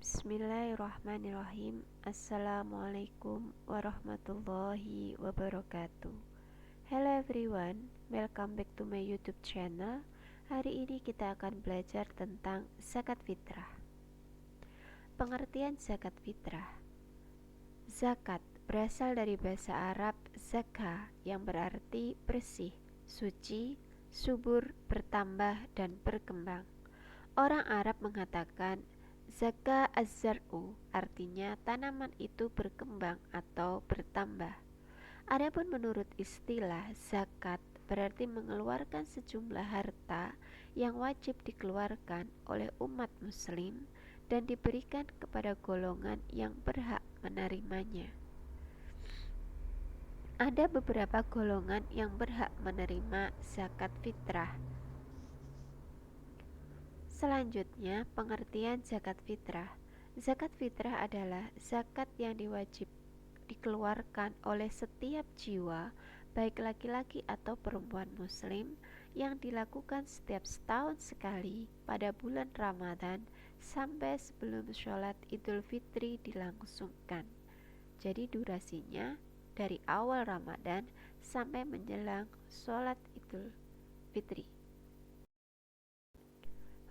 Bismillahirrahmanirrahim. Assalamualaikum warahmatullahi wabarakatuh. Hello everyone, welcome back to my YouTube channel. Hari ini kita akan belajar tentang zakat fitrah. Pengertian zakat fitrah. Zakat berasal dari bahasa Arab zakah yang berarti bersih, suci, subur, bertambah, dan berkembang. Orang Arab mengatakan zaka az-zar'u, artinya tanaman itu berkembang atau bertambah. Adapun menurut istilah zakat berarti mengeluarkan sejumlah harta yang wajib dikeluarkan oleh umat muslim dan diberikan kepada golongan yang berhak menerimanya. Ada beberapa golongan yang berhak menerima zakat fitrah. Selanjutnya, pengertian zakat fitrah. Zakat fitrah adalah zakat yang dikeluarkan oleh setiap jiwa, baik laki-laki atau perempuan muslim, yang dilakukan setiap setahun sekali pada bulan Ramadan sampai sebelum sholat Idul Fitri dilangsungkan. Jadi durasinya dari awal Ramadan sampai menjelang sholat Idul Fitri.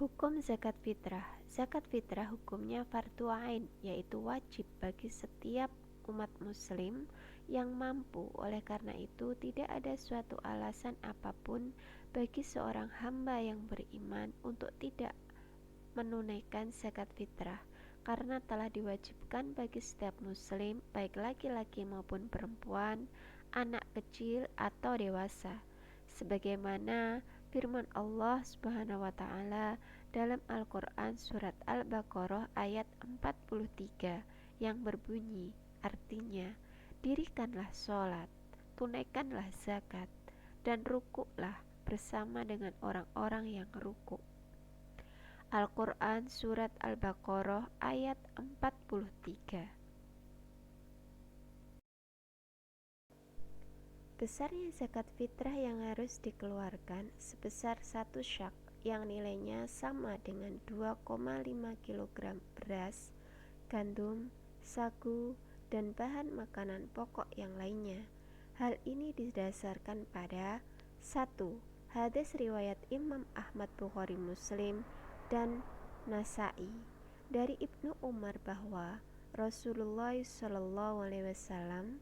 Hukum zakat fitrah. Zakat fitrah hukumnya fardu ain, yaitu wajib bagi setiap umat muslim yang mampu. Oleh karena itu, tidak ada suatu alasan apapun bagi seorang hamba yang beriman untuk tidak menunaikan zakat fitrah, karena telah diwajibkan bagi setiap muslim, baik laki-laki maupun perempuan, anak kecil atau dewasa, sebagaimana firman Allah Subhanahu wa taala dalam Al-Qur'an surat Al-Baqarah ayat 43 yang berbunyi, artinya, dirikanlah sholat, tunaikanlah zakat, dan rukuklah bersama dengan orang-orang yang rukuk. Al-Quran Surat Al-Baqarah ayat 43. Besarnya zakat fitrah yang harus dikeluarkan sebesar 1 syak yang nilainya sama dengan 2,5 kg beras, gandum, sagu, dan bahan makanan pokok yang lainnya. Hal ini didasarkan pada 1. Hadis riwayat Imam Ahmad, Bukhari, Muslim, dan Nasai dari Ibnu Umar bahwa Rasulullah SAW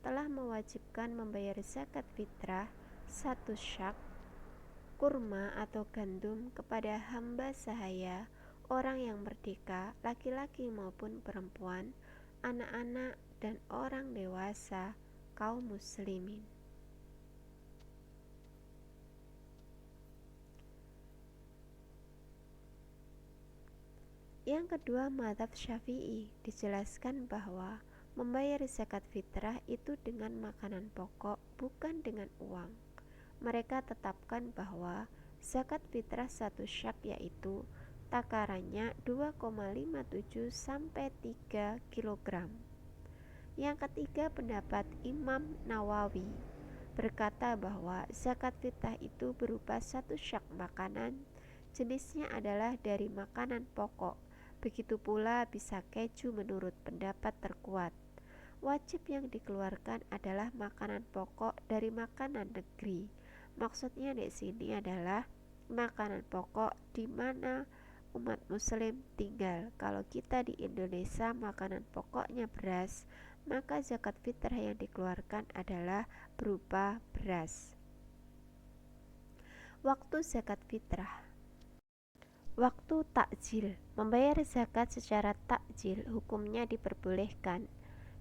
telah mewajibkan membayar zakat fitrah 1 syak kurma atau gandum kepada hamba sahaya, orang yang merdeka, laki-laki maupun perempuan, anak-anak, dan orang dewasa kaum muslimin. Yang kedua, mazhab Syafi'i dijelaskan bahwa membayar zakat fitrah itu dengan makanan pokok, bukan dengan uang. Mereka tetapkan bahwa zakat fitrah 1 syak yaitu takarannya 2,57 sampai 3 kg. Yang ketiga, pendapat Imam Nawawi berkata bahwa zakat fitrah itu berupa 1 syak makanan, jenisnya adalah dari makanan pokok. Begitu pula bisa keju menurut pendapat terkuat. Wajib yang dikeluarkan adalah makanan pokok dari makanan negeri. Maksudnya di sini adalah makanan pokok di mana umat muslim tinggal. Kalau kita di Indonesia makanan pokoknya beras, maka zakat fitrah yang dikeluarkan adalah berupa beras. Waktu zakat fitrah. Waktu takjil. Membayar zakat secara takjil hukumnya diperbolehkan,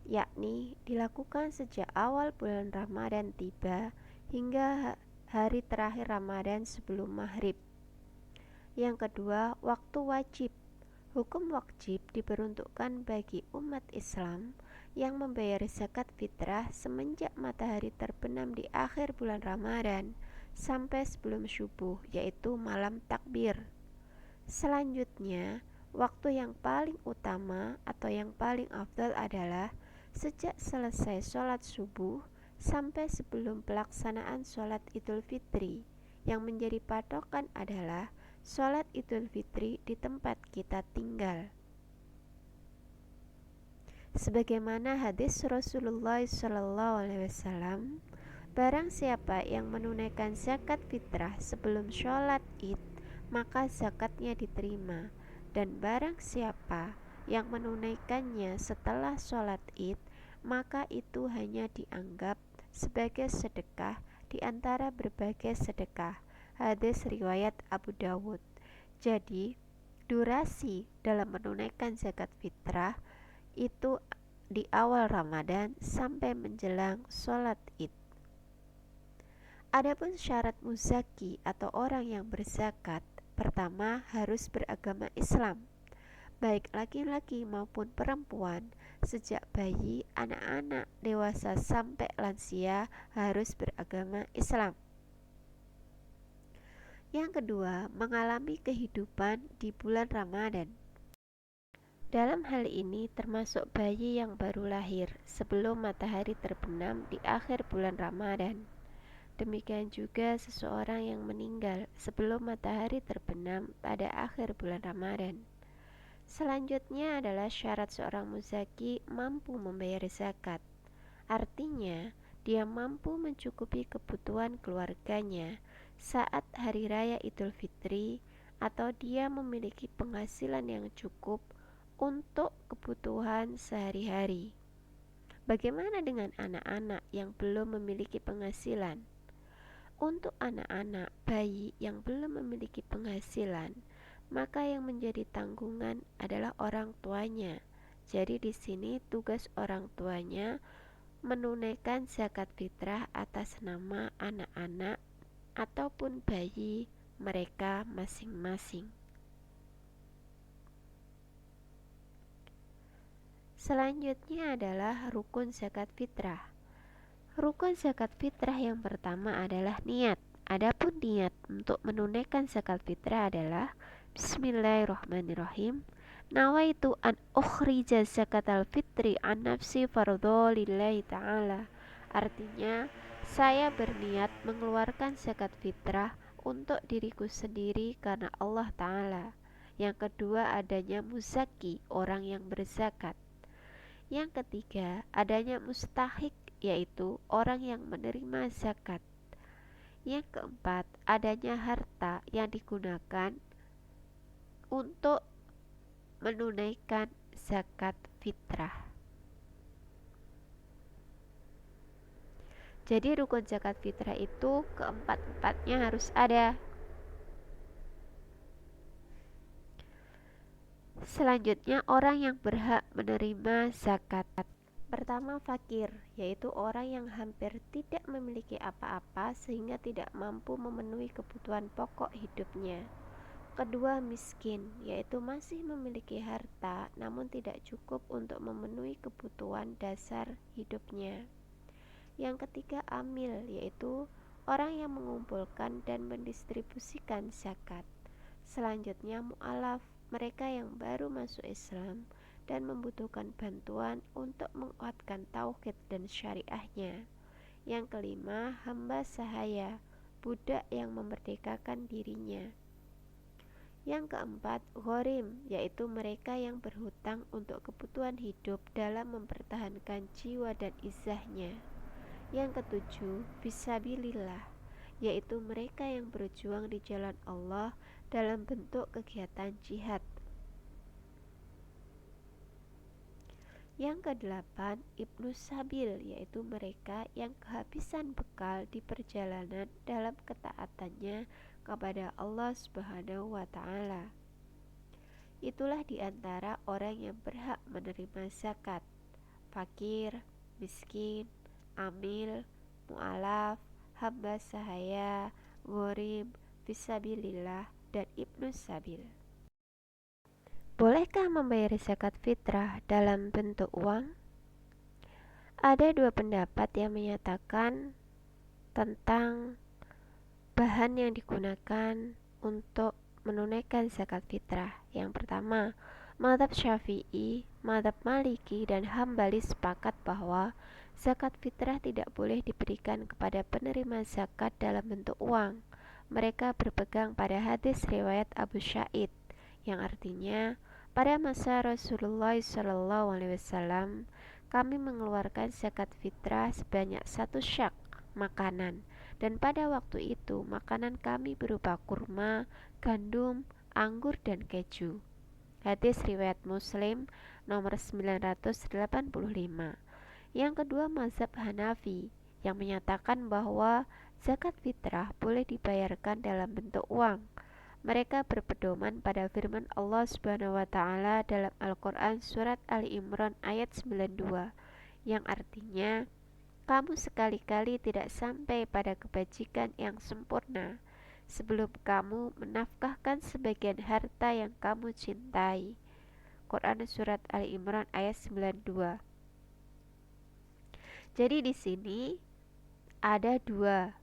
yakni dilakukan sejak awal bulan Ramadan tiba hingga hari terakhir Ramadan sebelum maghrib. Yang kedua, waktu wajib. Hukum wajib diperuntukkan bagi umat Islam yang membayar zakat fitrah semenjak matahari terbenam di akhir bulan Ramadan sampai sebelum subuh, yaitu malam takbir. Selanjutnya, waktu yang paling utama atau yang paling afdal adalah sejak selesai sholat subuh sampai sebelum pelaksanaan sholat Idul Fitri. Yang menjadi patokan adalah sholat Idul Fitri di tempat kita tinggal. Sebagaimana hadis Rasulullah SAW, barang siapa yang menunaikan zakat fitrah sebelum sholat id, maka zakatnya diterima. Dan barang siapa yang menunaikannya setelah sholat id, maka itu hanya dianggap sebagai sedekah di antara berbagai sedekah. Hadis riwayat Abu Dawud. Jadi, durasi dalam menunaikan zakat fitrah itu di awal Ramadan sampai menjelang sholat id. Adapun syarat muzaki atau orang yang berzakat, pertama harus beragama Islam, baik laki-laki maupun perempuan, sejak bayi, anak-anak, dewasa sampai lansia harus beragama Islam. Yang kedua, mengalami kehidupan di bulan Ramadan. Dalam hal ini termasuk bayi yang baru lahir sebelum matahari terbenam di akhir bulan Ramadan. Demikian juga seseorang yang meninggal sebelum matahari terbenam pada akhir bulan Ramadan. Selanjutnya adalah syarat seorang muzaki mampu membayar zakat. Artinya, dia mampu mencukupi kebutuhan keluarganya saat hari raya Idul Fitri, atau dia memiliki penghasilan yang cukup untuk kebutuhan sehari-hari. Bagaimana dengan anak-anak yang belum memiliki penghasilan? Untuk anak-anak bayi yang belum memiliki penghasilan, maka yang menjadi tanggungan adalah orang tuanya. Jadi di sini tugas orang tuanya menunaikan zakat fitrah atas nama anak-anak ataupun bayi mereka masing-masing. Selanjutnya adalah rukun zakat fitrah. Rukun zakat fitrah yang pertama adalah niat. Adapun niat untuk menunaikan zakat fitrah adalah Bismillahirrahmanirrahim. Nawaitu an ukhrija zakatal fitri an nafsi fardhu lillahi ta'ala. Artinya, saya berniat mengeluarkan zakat fitrah untuk diriku sendiri karena Allah Ta'ala. Yang kedua, adanya muzaki, orang yang berzakat. Yang ketiga, adanya mustahik, yaitu orang yang menerima zakat. Yang keempat, adanya harta yang digunakan untuk menunaikan zakat fitrah. Jadi rukun zakat fitrah itu keempat-empatnya harus ada. Selanjutnya, orang yang berhak menerima zakat. Pertama, fakir, yaitu orang yang hampir tidak memiliki apa-apa sehingga tidak mampu memenuhi kebutuhan pokok hidupnya. Kedua, miskin, yaitu masih memiliki harta namun tidak cukup untuk memenuhi kebutuhan dasar hidupnya. Yang ketiga, amil, yaitu orang yang mengumpulkan dan mendistribusikan zakat. Selanjutnya, mu'alaf, mereka yang baru masuk Islam dan membutuhkan bantuan untuk menguatkan tauhid dan syariahnya. Yang kelima, hamba sahaya, budak yang memerdekakan dirinya. Yang keempat, ghorim, yaitu mereka yang berhutang untuk kebutuhan hidup dalam mempertahankan jiwa dan izahnya. Yang ketujuh, fisabilillah, yaitu mereka yang berjuang di jalan Allah dalam bentuk kegiatan jihad. Yang kedelapan, ibnu sabil, yaitu mereka yang kehabisan bekal di perjalanan dalam ketaatannya kepada Allah Subhanahu wa Ta'ala. Itulah diantara orang yang berhak menerima zakat: fakir, miskin, amil, mu'alaf, hamba sahaya, ghorim, fisabilillah, dan ibnu sabil. Bolehkah membayar zakat fitrah dalam bentuk uang? Ada dua pendapat yang menyatakan tentang bahan yang digunakan untuk menunaikan zakat fitrah. Yang pertama, mazhab Syafi'i, mazhab Maliki, dan Hambali sepakat bahwa zakat fitrah tidak boleh diberikan kepada penerima zakat dalam bentuk uang. Mereka berpegang pada hadis riwayat Abu Sa'id yang artinya, Pada masa Rasulullah SAW, kami mengeluarkan zakat fitrah sebanyak 1 syak makanan, dan pada waktu itu makanan kami berupa kurma, gandum, anggur, dan keju. Hadis riwayat Muslim nomor 985. Yang kedua, mazhab Hanafi yang menyatakan bahwa zakat fitrah boleh dibayarkan dalam bentuk uang. Mereka berpedoman pada firman Allah Subhanahu wa taala dalam Al-Qur'an surat Ali Imran ayat 92 yang artinya, kamu sekali-kali tidak sampai pada kebajikan yang sempurna sebelum kamu menafkahkan sebagian harta yang kamu cintai. Quran surat Ali Imran ayat 92. Jadi di sini ada dua,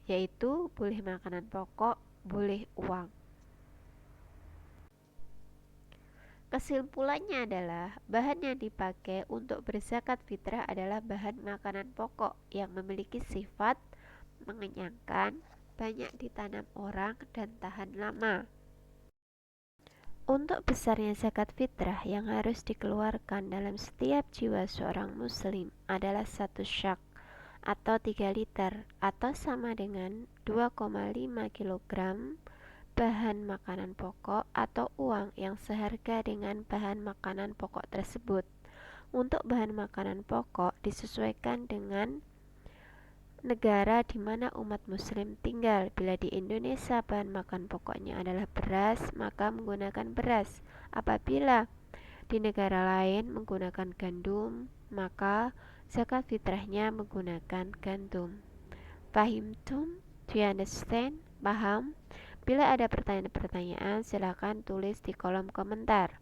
yaitu boleh makanan pokok, boleh uang. Kesimpulannya adalah bahan yang dipakai untuk berzakat fitrah adalah bahan makanan pokok yang memiliki sifat mengenyangkan, banyak ditanam orang, dan tahan lama. Untuk besarnya zakat fitrah yang harus dikeluarkan dalam setiap jiwa seorang muslim adalah 1 syak atau 3 liter atau sama dengan 2,5 kilogram bahan makanan pokok atau uang yang seharga dengan bahan makanan pokok tersebut. Untuk bahan makanan pokok disesuaikan dengan negara di mana umat muslim tinggal. Bila di Indonesia bahan makan pokoknya adalah beras, maka menggunakan beras. Apabila di negara lain menggunakan gandum, maka zakat fitrahnya menggunakan gandum. Fahimtum? Do you understand? Paham? Bila ada pertanyaan-pertanyaan, silakan tulis di kolom komentar.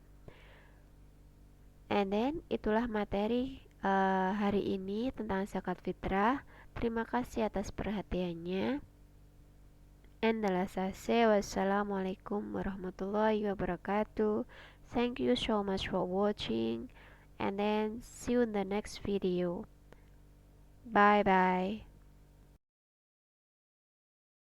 And then, itulah materi hari ini tentang zakat fitrah. Terima kasih atas perhatiannya. And wassalamualaikum warahmatullahi wabarakatuh. Thank you so much for watching. And then, see you in the next video. Bye bye.